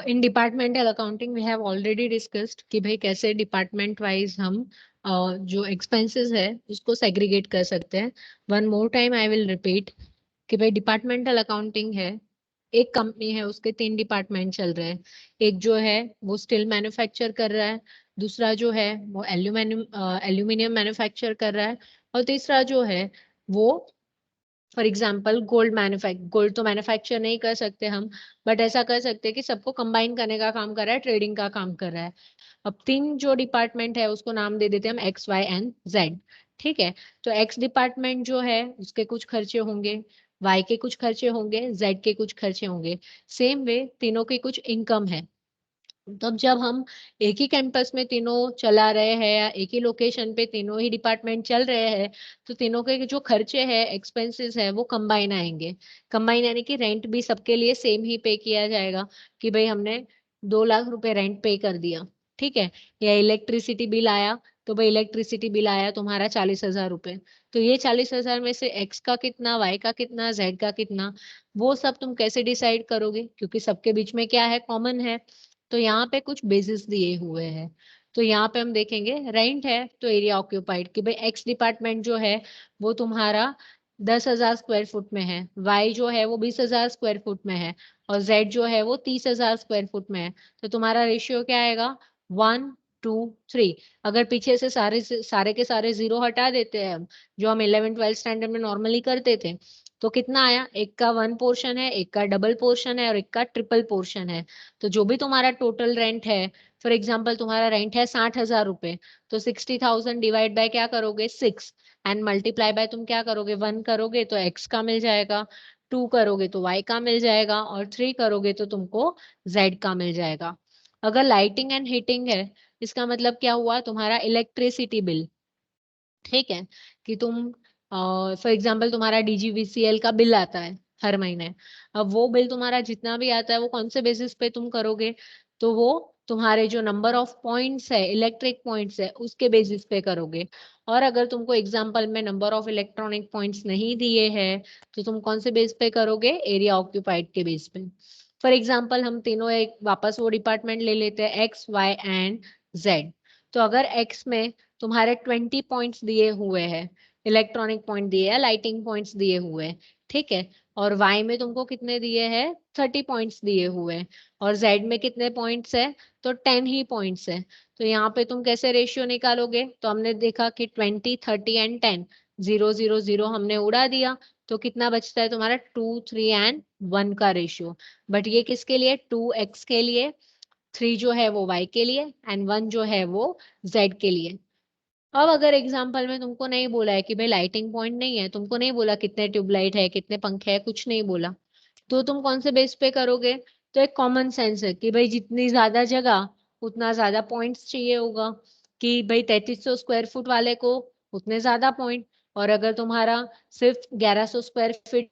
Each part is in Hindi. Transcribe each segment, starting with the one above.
In departmental accounting we have already discussed कि भाई कैसे डिपार्टमेंट वाइज हम जो एक्सपेंसेस है उसको सेग्रीगेट कर सकते हैं। One more time I will repeat कि भाई डिपार्टमेंटल अकाउंटिंग है, एक कंपनी है उसके 3 डिपार्टमेंट चल रहे हैं। एक जो है वो स्टील मैन्युफैक्चर कर रहा है, दूसरा जो है वो एल्यूमिनियम मैन्युफैक्चर कर रहा है, और तीसरा जो है वो फॉर एग्जाम्पल गोल्ड तो मैन्युफैक्चर नहीं कर सकते हम, बट ऐसा कर सकते हैं कि सबको कंबाइन करने का काम कर रहा है, ट्रेडिंग का काम कर रहा है। अब 3 जो डिपार्टमेंट है उसको नाम दे देते हैं हम एक्स वाई एंड जेड। ठीक है, तो एक्स डिपार्टमेंट जो है उसके कुछ खर्चे होंगे, वाई के कुछ खर्चे होंगे, जेड के कुछ खर्चे होंगे। सेम वे तीनों की कुछ इनकम है। तब जब हम एक ही कैंपस में तीनों चला रहे हैं या एक ही लोकेशन पे तीनों ही डिपार्टमेंट चल रहे हैं, तो तीनों के जो खर्चे हैं, एक्सपेंसेस है, वो कंबाइन आएंगे। कंबाइन यानी कि रेंट भी सबके लिए सेम ही पे किया जाएगा कि भाई हमने 2 लाख रुपए रेंट पे कर दिया। ठीक है, या इलेक्ट्रिसिटी बिल आया, तो भाई इलेक्ट्रिसिटी बिल आया तुम्हारा 40,000 रुपए। तो ये 40,000 में से एक्स का कितना, वाई का कितना, जेड का कितना, वो सब तुम कैसे डिसाइड करोगे, क्योंकि सबके बीच में क्या है, कॉमन है। तो यहाँ पे कुछ बेसिस दिए हुए हैं। तो यहाँ पे हम देखेंगे रेंट है तो एरिया ऑक्यूपाइड कि भाई एक्स डिपार्टमेंट जो है वो तुम्हारा 10,000 स्क्वायर फुट में है, वाई जो है वो 20,000 स्क्वायर फुट में है, और जेड जो है वो 30,000 स्क्वायर फुट में है। तो तुम्हारा रेशियो क्या आएगा, 1:3। अगर पीछे से सारे के सारे जीरो हटा देते हैं हम, जो हम 11th 12th स्टैंडर्ड में नॉर्मली करते थे, तो कितना आया, एक का 1 पोर्शन है, एक का डबल पोर्शन है, और एक का ट्रिपल पोर्शन है। तो जो भी तुम्हारा टोटल रेंट है, फॉर एग्जाम्पल तुम्हारा रेंट है 60,000 रुपए, तो 60,000 डिवाइड बाय क्या करोगे, 6, एंड मल्टीप्लाई बाय तुम क्या करोगे, 1 करोगे तो एक्स का मिल जाएगा, 2 करोगे तो वाई का मिल जाएगा, और 3 करोगे तो तुमको जेड का मिल जाएगा। अगर लाइटिंग एंड हीटिंग है, इसका मतलब क्या हुआ, तुम्हारा इलेक्ट्रिसिटी बिल। ठीक है, कि तुम फॉर एग्जाम्पल तुम्हारा डीजीवीसीएल का बिल आता है हर महीने। अब वो बिल तुम्हारा जितना भी आता है वो कौन से बेसिस पे तुम करोगे, तो वो तुम्हारे जो नंबर ऑफ पॉइंट्स है, इलेक्ट्रिक पॉइंट्स है, उसके बेसिस पे करोगे। और अगर तुमको एग्जाम्पल में नंबर ऑफ इलेक्ट्रॉनिक पॉइंट्स नहीं दिए हैं, तो तुम कौन से बेस पे करोगे, एरिया ऑक्यूपाइड के बेस पे। फॉर एग्जाम्पल हम तीनों एक वापस वो डिपार्टमेंट ले लेते हैं, एक्स वाई एंड जेड। तो अगर एक्स में तुम्हारे 20 पॉइंट्स दिए हुए हैं, इलेक्ट्रॉनिक पॉइंट दिए हैं, लाइटिंग पॉइंट्स दिए हुए हैं, ठीक है, और वाई में तुमको कितने दिए हैं, 30 पॉइंट्स दिए हुए हैं, और जेड में कितने पॉइंट्स है, तो 10 ही पॉइंट्स है। तो यहाँ पे तुम कैसे रेशियो निकालोगे, तो हमने देखा कि 20, 30 एंड 10, 0, 0, 0 हमने उड़ा दिया, तो कितना बचता है तुम्हारा, 2, 3 एंड 1 का रेशियो। बट ये किसके लिए, 2x के लिए, 3 जो है वो y के लिए, एंड 1 जो है वो z के लिए। अब अगर एग्जाम्पल में तुमको नहीं बोला है कि भाई लाइटिंग पॉइंट नहीं है, तुमको नहीं बोला कितने ट्यूबलाइट है, कितने पंखे है, कुछ नहीं बोला, तो तुम कौन से बेस पे करोगे, तो एक कॉमन सेंस है कि भाई जितनी ज्यादा जगह उतना ज्यादा पॉइंट्स चाहिए होगा, कि भाई 3300 स्क्वायर फुट वाले को उतने ज्यादा पॉइंट, और अगर तुम्हारा सिर्फ 1100 स्क्वायर फीट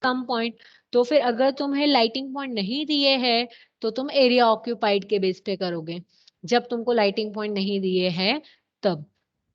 कम पॉइंट। तो फिर अगर तुम्हें लाइटिंग पॉइंट नहीं दिए हैं, तो तुम एरिया ऑक्यूपाइड के बेस पे करोगे, जब तुमको लाइटिंग पॉइंट नहीं दिए हैं तब।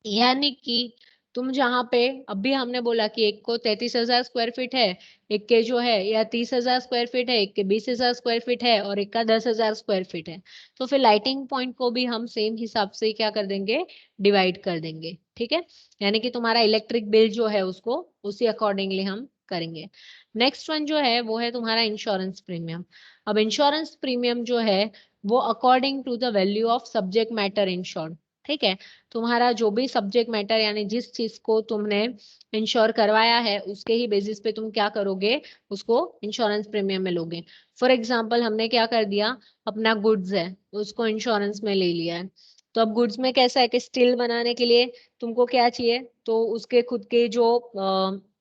यानी कि तुम जहां पे, अभी हमने बोला कि एक को 33,000 स्क्वायर फीट है, एक के जो है या 30,000 स्क्वायर फीट है, एक के 20,000 स्क्वायर फीट है, और एक का 10,000 स्क्वायर फीट है। तो फिर लाइटिंग पॉइंट को भी हम सेम हिसाब से क्या कर देंगे, डिवाइड कर देंगे। ठीक है, यानी कि तुम्हारा इलेक्ट्रिक बिल जो है उसको उसी अकॉर्डिंगली हम करेंगे। नेक्स्ट वन जो है वो है तुम्हारा इंश्योरेंस प्रीमियम। अब इंश्योरेंस प्रीमियम जो है वो according to the value of subject matter insured. ठीक है, तुम्हारा जो भी सब्जेक्ट मैटर यानी जिस चीज को तुमने इंश्योर करवाया है उसके ही बेसिस पे तुम क्या करोगे, उसको इंश्योरेंस प्रीमियम में लोगे। फॉर एग्जांपल हमने क्या कर दिया, अपना गुड्स है उसको इंश्योरेंस में ले लिया है। तो अब गुड्स में कैसा है कि स्टील बनाने के लिए तुमको क्या चाहिए, तो उसके खुद के जो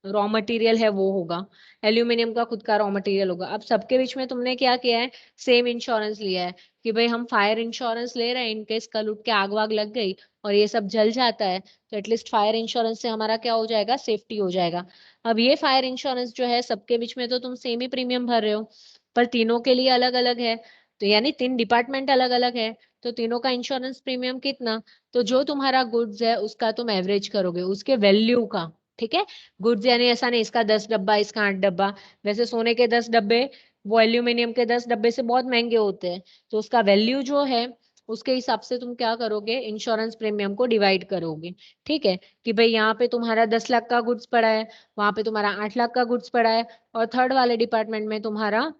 रॉ मटेरियल है वो होगा, एल्यूमिनियम का खुद का रॉ मटेरियल होगा। अब सबके बीच में तुमने क्या किया है, सेम इंश्योरेंस लिया है कि भाई हम फायर इंश्योरेंस ले रहे हैं, इनकेस कल उठ के आग वाग लग गई और ये सब जल जाता है, तो एटलीस्ट फायर इंश्योरेंस से हमारा क्या हो जाएगा, सेफ्टी हो जाएगा। अब ये फायर इंश्योरेंस जो है सबके बीच में तो तुम सेम ही प्रीमियम भर रहे हो, पर तीनों के लिए अलग अलग है। तो यानी 3 डिपार्टमेंट अलग अलग है, तो तीनों का इंश्योरेंस प्रीमियम कितना, तो जो तुम्हारा गुड्स है उसका तुम एवरेज करोगे उसके वैल्यू का। ठीक है, गुड्स यानी ऐसा नहीं इसका 10 डब्बा इसका 8 डब्बा, वैसे सोने के 10 डब्बे वो एल्यूमिनियम के 10 डब्बे से बहुत महंगे होते हैं, तो उसका वैल्यू जो है उसके हिसाब से तुम क्या करोगे, इंश्योरेंस प्रीमियम को डिवाइड करोगे। ठीक है, कि भाई यहाँ पे तुम्हारा 10 लाख का गुड्स पड़ा है, वहां पे तुम्हारा 8 लाख का गुड्स पड़ा है, और थर्ड वाले डिपार्टमेंट में तुम्हारा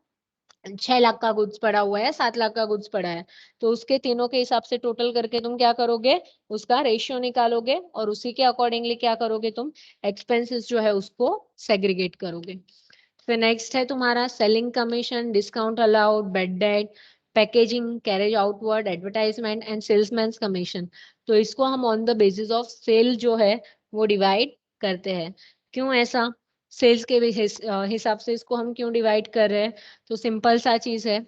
6 लाख का गुड्स पड़ा हुआ है, 7 लाख का गुड्स पड़ा है। तो उसके तीनों के हिसाब से टोटल करके तुम क्या करोगे, उसका रेशियो निकालोगे, और उसी के अकॉर्डिंगली क्या करोगे, तुम एक्सपेंसेस जो है उसको सेग्रीगेट करोगे। फिर नेक्स्ट है तुम्हारा selling commission, discount allowed, bad debt, packaging, carriage outward, advertisement and salesman's commission. तो इसको हम on the basis of sale जो है वो डिवाइड करते हैं। क्यों ऐसा, सेल्स के हिसाब से इसको हम क्यों डिवाइड कर रहे हैं, तो सिंपल सा चीज है।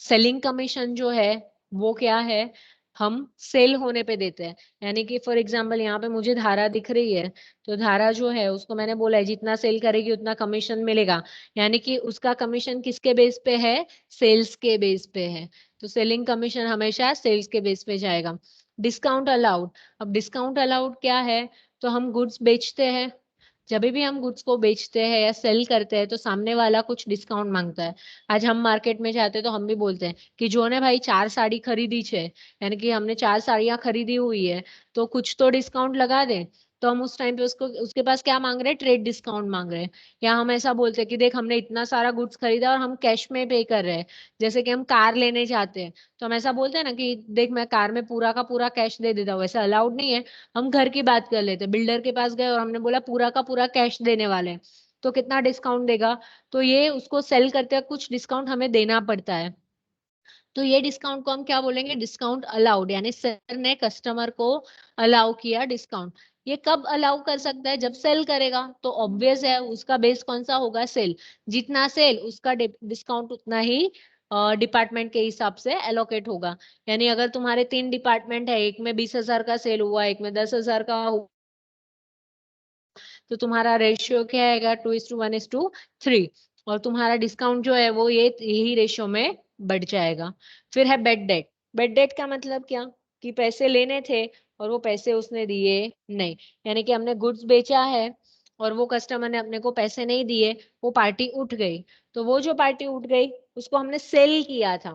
सेलिंग कमीशन जो है वो क्या है, हम सेल होने पे देते हैं। यानी कि फॉर एग्जांपल यहाँ पे मुझे धारा दिख रही है, तो धारा जो है उसको मैंने बोला है जितना सेल करेगी उतना कमीशन मिलेगा। यानी कि उसका कमीशन किसके बेस पे है, सेल्स के बेस पे है। तो सेलिंग कमीशन हमेशा सेल्स के बेस पे जाएगा। डिस्काउंट अलाउड, अब डिस्काउंट अलाउड क्या है, तो हम गुड्स बेचते हैं, जब भी हम गुड्स को बेचते हैं या सेल करते हैं तो सामने वाला कुछ डिस्काउंट मांगता है। आज हम मार्केट में जाते हैं तो हम भी बोलते हैं कि जो ने भाई 4 साड़ी खरीदी छे, यानी कि हमने 4 साड़ियां खरीदी हुई है, तो कुछ तो डिस्काउंट लगा दे। तो हम उस टाइम पे उसको उसके पास क्या मांग रहे हैं, ट्रेड डिस्काउंट मांग रहे हैं। या हम ऐसा बोलते हैं कि देख हमने इतना सारा गुड्स खरीदा और हम कैश में पे कर रहे हैं। जैसे कि हम कार लेने जाते हैं तो हम ऐसा बोलते हैं ना कि देख मैं कार में पूरा का पूरा कैश दे देता हूँ, ऐसा अलाउड नहीं है। हम घर की बात कर लेते, बिल्डर के पास गए और हमने बोला पूरा का पूरा कैश देने वाले हैं, तो कितना डिस्काउंट देगा। तो ये उसको सेल करते हैं, कुछ डिस्काउंट हमें देना पड़ता है। तो ये डिस्काउंट को हम क्या बोलेंगे, डिस्काउंट अलाउड, यानी सर ने कस्टमर को अलाउ किया डिस्काउंट। ये कब अलाउ कर सकता है, जब सेल करेगा, तो ऑब्वियस है उसका बेस कौन सा होगा, सेल। जितना सेल उसका डिस्काउंट उतना ही डिपार्टमेंट के हिसाब से एलोकेट होगा। यानी अगर तुम्हारे 3 डिपार्टमेंट है, एक में 20,000 का सेल हुआ, एक में 10,000 का हुआ, तो तुम्हारा रेशियो क्या आएगा, 2:1:3। और तुम्हारा डिस्काउंट जो है वो ये यही रेशियो में बढ़ जाएगा। फिर है बेड डेट। बेड डेट का मतलब क्या, कि पैसे लेने थे और वो पैसे उसने दिए नहीं। यानी कि हमने गुड्स बेचा है और वो कस्टमर ने अपने को पैसे नहीं दिए, वो पार्टी उठ गई। तो वो जो पार्टी उठ गई उसको हमने सेल किया था।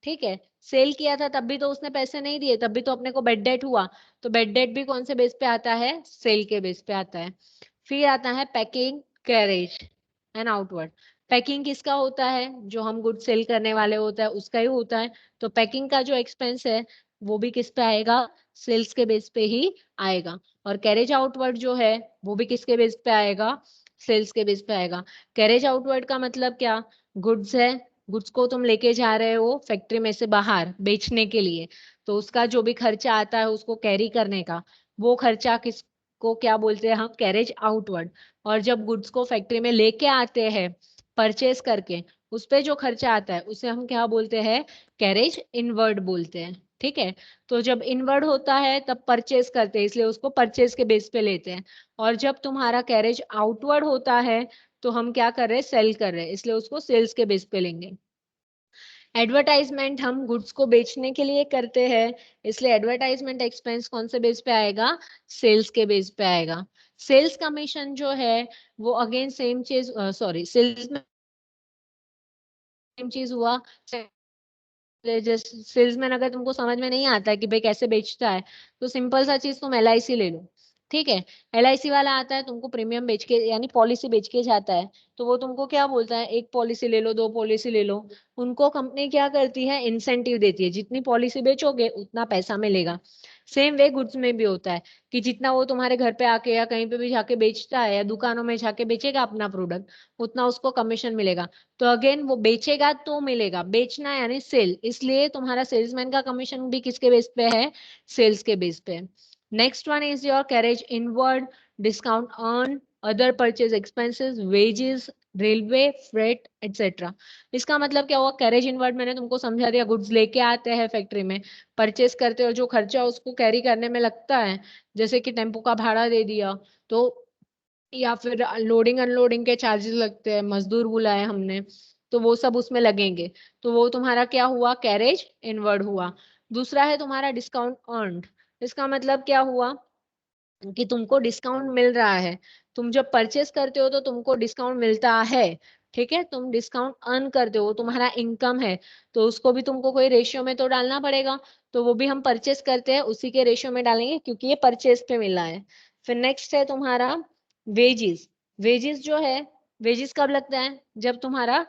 ठीक है, सेल किया था तब भी तो उसने पैसे नहीं दिए, तब भी तो अपने को बेड डेट हुआ। तो बेड डेट भी कौन से बेस पे आता है, सेल के बेस पे आता है। फिर आता है packing, carriage and outward. Packing किसका होता है, जो हम गुड सेल करने वाले होता है उसका ही होता है। तो पैकिंग का जो एक्सपेंस है वो भी किस पे आएगा, सेल्स के बेस पे ही आएगा। और कैरेज आउटवर्ड जो है वो भी किसके बेस पे आएगा, सेल्स के बेस पे आएगा। कैरेज आउटवर्ड का मतलब क्या, गुड्स है, गुड्स को तुम लेके जा रहे हो फैक्ट्री में से बाहर बेचने के लिए, तो उसका जो भी खर्चा आता है उसको कैरी करने का, वो खर्चा किस को क्या बोलते हैं हम, कैरेज आउटवर्ड। और जब गुड्स को फैक्ट्री में लेके आते हैं परचेस करके, उस पे जो खर्चा आता है उसे हम क्या बोलते हैं, कैरेज इनवर्ड बोलते हैं। ठीक है, तो जब इनवर्ड होता है तब परचेस करते हैं, इसलिए उसको परचेस के बेस पे लेते हैं। और जब तुम्हारा कैरेज आउटवर्ड होता है तो हम क्या कर रहे हैं, सेल कर रहे हैं, इसलिए उसको सेल्स के बेस पे लेंगे। एडवर्टाइजमेंट हम गुड्स को बेचने के लिए करते हैं, इसलिए एडवर्टाइजमेंट एक्सपेंस कौन से बेस पे आएगा, सेल्स के बेस पे आएगा। सेल्स कमीशन जो है वो अगेन सेम चीज, सॉरी सेल्स में सेम चीज हुआ। सेल्समैन अगर तुमको समझ में नहीं आता है कि भाई कैसे बेचता है, तो सिंपल सा चीज तुम LIC ले लो। ठीक है, LIC वाला आता है तुमको प्रीमियम बेच के, यानी पॉलिसी बेच के जाता है। तो वो तुमको क्या बोलता है, एक पॉलिसी ले लो, 2 पॉलिसी ले लो। उनको कंपनी क्या करती है, इंसेंटिव देती है, जितनी पॉलिसी बेचोगे उतना पैसा मिलेगा। सेम वे गुड्स में भी होता है, कि जितना वो तुम्हारे घर पे आके या कहीं पे भी जाके बेचता है या दुकानों में जाके बेचेगा अपना प्रोडक्ट, उतना उसको कमीशन मिलेगा। तो अगेन वो बेचेगा तो मिलेगा, बेचना यानी सेल, इसलिए तुम्हारा सेल्समैन का कमीशन भी किसके बेस पे है, सेल्स के बेस पे। Next one is your carriage inward, discount earn, other purchase expenses, wages, railway, freight etcetera. इसका मतलब क्या हुआ, कैरेज इनवर्ड मैंने तुमको समझा दिया, गुड्स लेके आते हैं फैक्ट्री में, परचेस करते हो, जो खर्चा उसको कैरी करने में लगता है, जैसे कि टेम्पो का भाड़ा दे दिया, तो या फिर लोडिंग अनलोडिंग के चार्जेस लगते हैं, मजदूर बुलाए हमने, तो वो सब उसमें लगेंगे। तो वो तुम्हारा क्या हुआ, कैरेज इनवर्ड हुआ। दूसरा है तुम्हारा डिस्काउंट अर्न्ड। इसका मतलब क्या हुआ, कि तुमको डिस्काउंट मिल रहा है, तुम जब परचेस करते हो तो तुमको डिस्काउंट मिलता है। ठीक है, तुम डिस्काउंट अर्न करते हो, तुम्हारा इनकम है, तो उसको भी तुमको कोई रेशियो में तो डालना पड़ेगा, तो वो भी हम परचेस करते हैं उसी के रेशियो में डालेंगे क्योंकि ये परचेस पे मिला है। फिर नेक्स्ट है तुम्हारा वेजिस। वेजिस जो है, वेजिस कब लगता है? जब तुम्हारा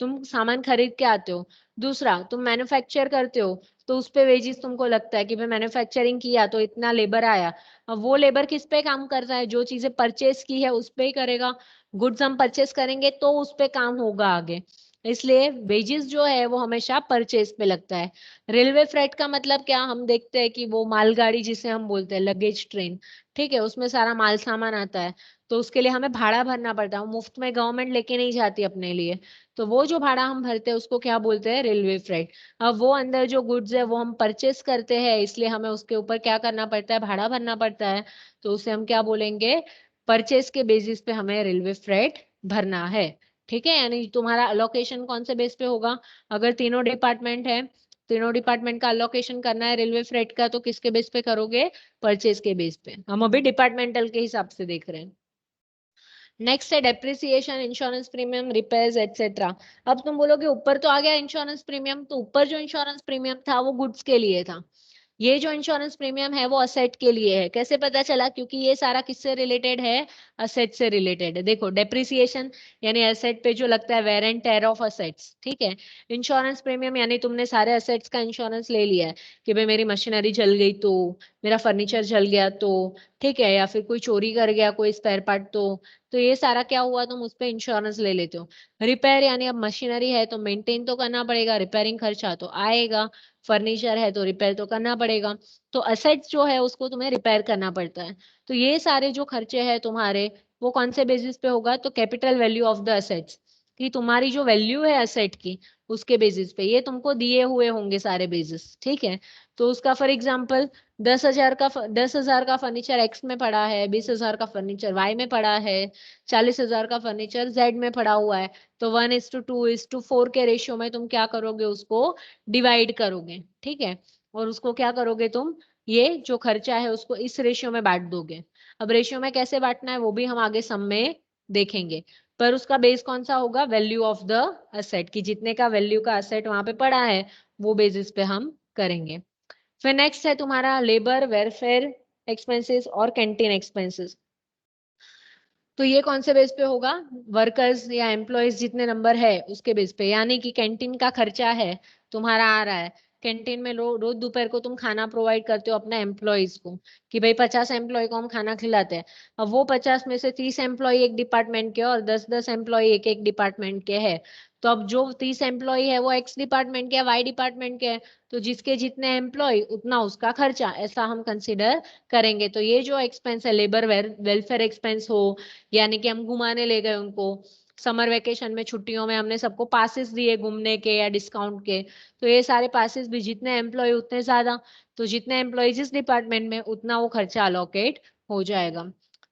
तुम सामान खरीद के आते हो। दूसरा, तुम मैन्युफैक्चर करते हो तो उस पे वेजिस तुमको लगता है कि भाई मैन्युफैक्चरिंग किया तो इतना लेबर आया। अब वो लेबर किस पे काम करता है? जो चीजें परचेस की है उस पे ही करेगा। गुड्स हम परचेस करेंगे तो उस पे काम होगा आगे, इसलिए वेजेस जो है वो हमेशा परचेस पे लगता है। रेलवे फ्रेट का मतलब क्या? हम देखते हैं कि वो मालगाड़ी जिसे हम बोलते हैं लगेज ट्रेन, ठीक है, उसमें सारा माल सामान आता है, तो उसके लिए हमें भाड़ा भरना पड़ता है, मुफ्त में गवर्नमेंट लेके नहीं जाती अपने लिए। तो वो जो भाड़ा हम भरते हैं उसको क्या बोलते हैं? Railway freight. अब वो अंदर जो गुड्स है वो हम परचेस करते हैं, इसलिए हमें उसके ऊपर क्या करना पड़ता है? भाड़ा भरना पड़ता है, तो उसे हम क्या बोलेंगे? परचेस के बेसिस पे हमें रेलवे फ्रेट भरना है। ठीक है, यानी तुम्हारा अलोकेशन कौन से बेस पे होगा? अगर तीनों डिपार्टमेंट है, तीनों डिपार्टमेंट का अलोकेशन करना है रेलवे फ्रेट का, तो किसके बेस पे करोगे? परचेस के बेस पे। हम अभी डिपार्टमेंटल के हिसाब से देख रहे हैं। नेक्स्ट है depreciation, insurance premium, repairs etcetera. अब तुम बोलोगे ऊपर तो आ गया इंश्योरेंस प्रीमियम, तो ऊपर जो इंश्योरेंस प्रीमियम था वो गुड्स के लिए था, ये जो इंश्योरेंस प्रीमियम है वो असेट के लिए है। कैसे पता चला? क्योंकि ये सारा किससे रिलेटेड है? असेट से रिलेटेड है। देखो, डेप्रिसिएशन यानी असेट पे जो लगता है wear and tear of assets, ठीक है। इंश्योरेंस प्रीमियम यानी तुमने सारे असेट्स का इंश्योरेंस ले लिया है कि भाई मेरी मशीनरी जल गई तो, मेरा फर्नीचर जल गया तो, ठीक है, या फिर कोई चोरी कर गया कोई स्पेयर पार्ट तो ये सारा क्या हुआ? तुम उस पर इंश्योरेंस ले लेते हो। रिपेयर यानी अब मशीनरी है तो मेंटेन तो करना पड़ेगा, रिपेयरिंग खर्चा तो आएगा। फर्नीचर है तो रिपेयर तो करना पड़ेगा, तो असेट्स जो है उसको तुम्हें रिपेयर करना पड़ता है। तो ये सारे जो खर्चे हैं तुम्हारे, वो कौन से बेसिस पे होगा? तो capital value of the assets, कि तुम्हारी जो वैल्यू है असेट की उसके बेसिस पे ये तुमको दिए हुए होंगे सारे बेसिस, ठीक है। तो उसका फॉर एग्जाम्पल 10,000 का फर्नीचर एक्स में पड़ा है, 20,000 का फर्नीचर वाई में पड़ा है, 40,000 का फर्नीचर जेड में पड़ा हुआ है, तो 1:2:4 के रेशियो में तुम क्या करोगे? उसको डिवाइड करोगे, ठीक है। और उसको क्या करोगे तुम? ये जो खर्चा है उसको इस रेशियो में बांट दोगे। अब रेशियो में कैसे बांटना है वो भी हम आगे सम में देखेंगे, पर उसका बेस कौन सा होगा? वैल्यू ऑफ द असेट, की जितने का वैल्यू का असेट वहां पे पड़ा है वो बेसिस पे हम करेंगे। फिर नेक्स्ट है तुम्हारा लेबर वेलफेयर एक्सपेंसेस और कैंटीन एक्सपेंसेस। तो ये कौन से बेस पे होगा? वर्कर्स या एम्प्लॉयज जितने नंबर है उसके बेस पे, यानी कि कैंटीन का खर्चा है तुम्हारा आ रहा है। कैंटीन में रोज दोपहर को तुम खाना प्रोवाइड करते हो अपने एम्प्लॉयज को, कि भाई 50 एम्प्लॉय को हम खाना खिलाते हैं। अब वो 50 में से 30 एम्प्लॉय एक डिपार्टमेंट के और 10-10 एम्प्लॉय एक एक डिपार्टमेंट के है। तो अब जो 30 एम्प्लॉय है वो एक्स डिपार्टमेंट के, वाई डिपार्टमेंट के है, तो जिसके जितने एम्प्लॉय उतना उसका खर्चा, ऐसा हम कंसिडर करेंगे। तो ये जो एक्सपेंस है लेबर वेलफेयर एक्सपेंस हो, यानी कि हम घुमाने ले गए उनको समर वेकेशन में, छुट्टियों में हमने सबको पासेस दिए घूमने के या डिस्काउंट के, तो ये सारे पासेस भी जितने एम्प्लॉय उतने ज्यादा, तो जितने एम्प्लॉय जिस डिपार्टमेंट में उतना वो खर्चा अलोकेट हो जाएगा।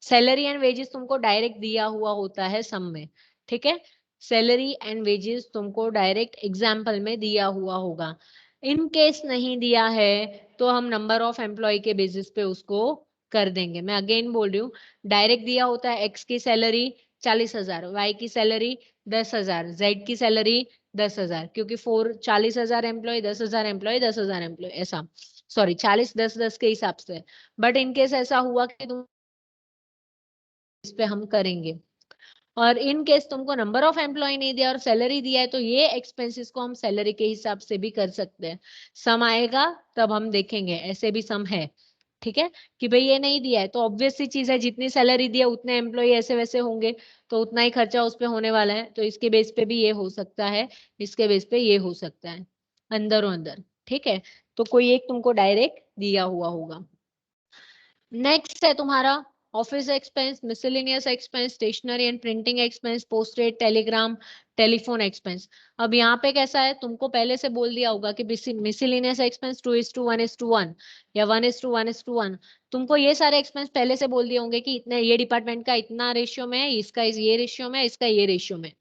सैलरी एंड वेजेस तुमको डायरेक्ट दिया हुआ होता है सम में, ठीक है। सैलरी एंड वेजेस तुमको डायरेक्ट एग्जाम्पल में दिया हुआ होगा। इन केस नहीं दिया है तो हम नंबर ऑफ एम्प्लॉय के बेसिस पे उसको कर देंगे। मैं अगेन बोल रही हूँ, डायरेक्ट दिया होता है एक्स की सैलरी 40,000, वाई की सैलरी 10,000, जेड की सैलरी 10,000, क्योंकि 40,000 एम्प्लॉय, 10,000 एम्प्लॉय, 10,000 एम्प्लॉय, ऐसा, सॉरी 40-10-10 के हिसाब से। बट इनकेस ऐसा हुआ कि तुम इस पे हम करेंगे, और इन केस तुमको नंबर ऑफ एम्प्लॉय नहीं दिया और सैलरी दिया है, तो ये एक्सपेंसेस को हम सैलरी के हिसाब से भी कर सकते हैं। सम आएगा तब हम देखेंगे, ऐसे भी सम है, ठीक है। कि भाई ये नहीं दिया है तो ऑब्वियस सी चीज है, जितनी सैलरी दी है उतने एम्प्लॉय ऐसे वैसे होंगे, तो उतना ही खर्चा उस पे होने वाला है, तो इसके बेस पे भी ये हो सकता है, इसके बेस पे ये हो सकता है, अंदरों अंदर, ठीक है। तो कोई एक तुमको डायरेक्ट दिया हुआ होगा। नेक्स्ट है तुम्हारा office expense, miscellaneous expense, stationery and printing expense, posted, telegram, telephone expense. अब यहाँ पे कैसा है, तुमको पहले से बोल दिया होगा कि मिसलेनियस एक्सपेंस 2:1:1 या 1:1:1। तुमको ये सारे एक्सपेंस पहले से बोल दिए होंगे कि इतने ये डिपार्टमेंट का इतना रेशियो में है, इसका ये रेशियो में है, इसका ये रेशियो में।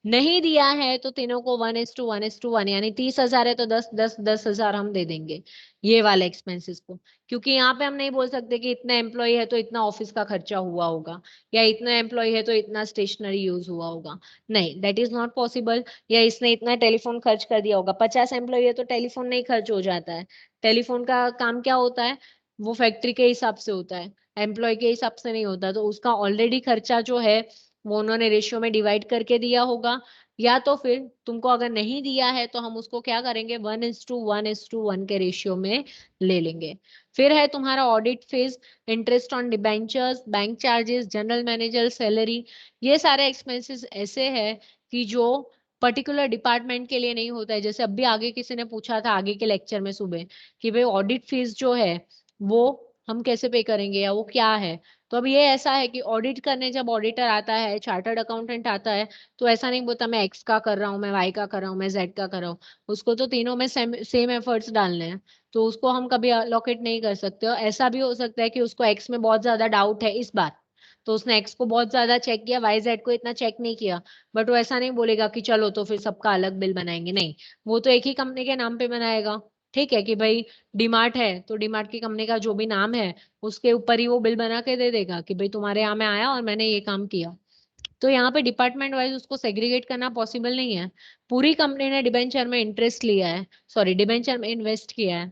नहीं दिया है तो तीनों को 1:1:1 यानी 30,000 है तो 10,000 हम दे देंगे ये वाले एक्सपेंसेस को, क्योंकि यहाँ पे हम नहीं बोल सकते कि इतना एम्प्लॉय है तो इतना ऑफिस का खर्चा हुआ होगा, या इतना एम्प्लॉय है तो इतना स्टेशनरी यूज हुआ होगा। नहीं, दैट इज नॉट पॉसिबल। या इसने इतना टेलीफोन खर्च कर दिया होगा, 50 एम्प्लॉय है तो टेलीफोन नहीं खर्च हो जाता है। टेलीफोन का काम क्या होता है, वो फैक्ट्री के हिसाब से होता है, एम्प्लॉय के हिसाब से नहीं होता। तो उसका ऑलरेडी खर्चा जो है वो उन्होंने रेशियो में डिवाइड करके दिया होगा। या तो फिर तुमको अगर नहीं दिया है तो हम उसको क्या करेंगे, 1:1:1 के रेशियो में ले लेंगे। फिर है तुम्हारा audit fees, interest on debentures, bank charges, general manager salary. ये सारे एक्सपेंसेस ऐसे हैं कि जो पर्टिकुलर डिपार्टमेंट के लिए नहीं होता है। जैसे अभी आगे किसी ने पूछा था आगे के लेक्चर में सुबह कि भाई ऑडिट फीस जो है वो हम कैसे पे करेंगे या वो क्या है। तो अब ये ऐसा है कि ऑडिट करने जब ऑडिटर आता है, चार्टर्ड अकाउंटेंट आता है, तो ऐसा नहीं बोलता मैं एक्स का कर रहा हूँ, मैं वाई का कर रहा हूँ, मैं जेड का कर रहा हूँ। उसको तो तीनों में सेम एफर्ट्स डालने हैं। तो उसको हम कभी अलोकेट नहीं कर सकते। और ऐसा भी हो सकता है कि उसको एक्स में बहुत ज्यादा डाउट है इस बार, तो उसने एक्स को बहुत ज्यादा चेक किया, वाई जेड को इतना चेक नहीं किया। बट वो ऐसा नहीं बोलेगा कि चलो तो फिर सबका अलग बिल बनाएंगे, नहीं। वो तो एक ही कंपनी के नाम पे बनाएगा। ठीक है कि भाई डीमार्ट है तो डीमार्ट की कंपनी का जो भी नाम है उसके ऊपर ही वो बिल बना के दे देगा कि भाई तुम्हारे यहाँ में आया और मैंने ये काम किया। तो यहाँ पे डिपार्टमेंट वाइज उसको सेग्रीगेट करना पॉसिबल नहीं है। पूरी कंपनी ने डिबेंचर में इंटरेस्ट लिया है, सॉरी डिबेंचर में इन्वेस्ट किया है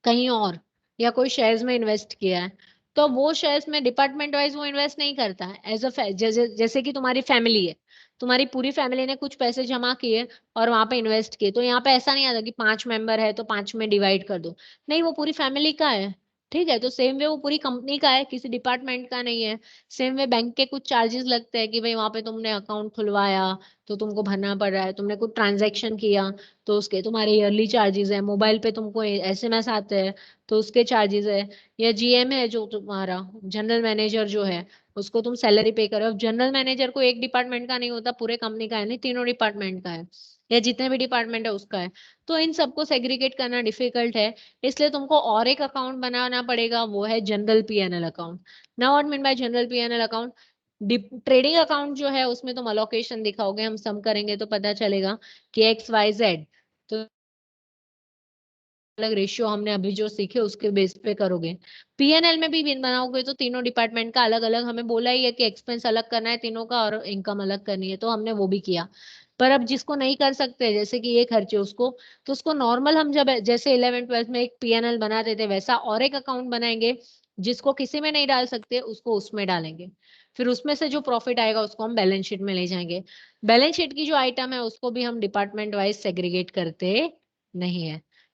कहीं और, या कोई शेयर्स में इन्वेस्ट किया है, तो वो शेयर्स में डिपार्टमेंट वाइज वो इन्वेस्ट नहीं करता है। एज अ जैसे कि तुम्हारी फैमिली है, तुम्हारी पूरी फैमिली ने कुछ पैसे जमा किए और वहां पे इन्वेस्ट किए, तो यहाँ पे ऐसा नहीं आता कि 5 मेंबर है तो 5 में डिवाइड कर दो। नहीं, वो पूरी फैमिली का है। ठीक है, तो सेम वे वो पूरी कंपनी का है, किसी डिपार्टमेंट का नहीं है। सेम वे बैंक के कुछ चार्जेस लगते हैं कि भाई वहां पे तुमने अकाउंट खुलवाया तो तुमको भरना पड़ रहा है, तुमने कुछ ट्रांजेक्शन किया तो उसके तुम्हारे ईयरली चार्जेस है, मोबाइल पे तुमको एसएमएस आते हैं तो उसके चार्जेस है। या जीएम है जो तुम्हारा जनरल मैनेजर जो है, उसको तुम सैलरी पे करो। अब जनरल मैनेजर को एक डिपार्टमेंट का नहीं होता, पूरे कंपनी का है, नहीं तीनों डिपार्टमेंट का है, या जितने भी डिपार्टमेंट है उसका है। तो इन सबको सेग्रीगेट करना डिफिकल्ट है, इसलिए तुमको और एक अकाउंट बनाना पड़ेगा, वो है general PNL account. Now what mean by general PNL account, trading account जो है उसमें तुम अलोकेशन दिखाओगे, हम सम करेंगे तो पता चलेगा कि एक्स वाई जेड, तो अलग रेशियो हमने अभी जो सीखे उसके बेस पे करोगे। पीएनएल में भी बिन बनाओगे तो तीनों डिपार्टमेंट का अलग अलग, हमें बोला ही है कि एक्सपेंस अलग करना है तीनों का और इनकम अलग करनी है, तो हमने वो भी किया। पर अब जिसको नहीं कर सकते, जैसे कि ये खर्चे उसको, तो उसको नॉर्मल हम जब जैसे 11th 12th में एक पीएनएल बनाते थे वैसा और एक अकाउंट बनाएंगे, जिसको किसी में नहीं डाल सकते उसको उसमें डालेंगे। फिर उसमें से जो प्रॉफिट आएगा उसको हम बैलेंस शीट में ले जाएंगे। बैलेंस शीट की जो आइटम है उसको भी हम डिपार्टमेंट वाइज सेग्रीगेट करते नहीं है।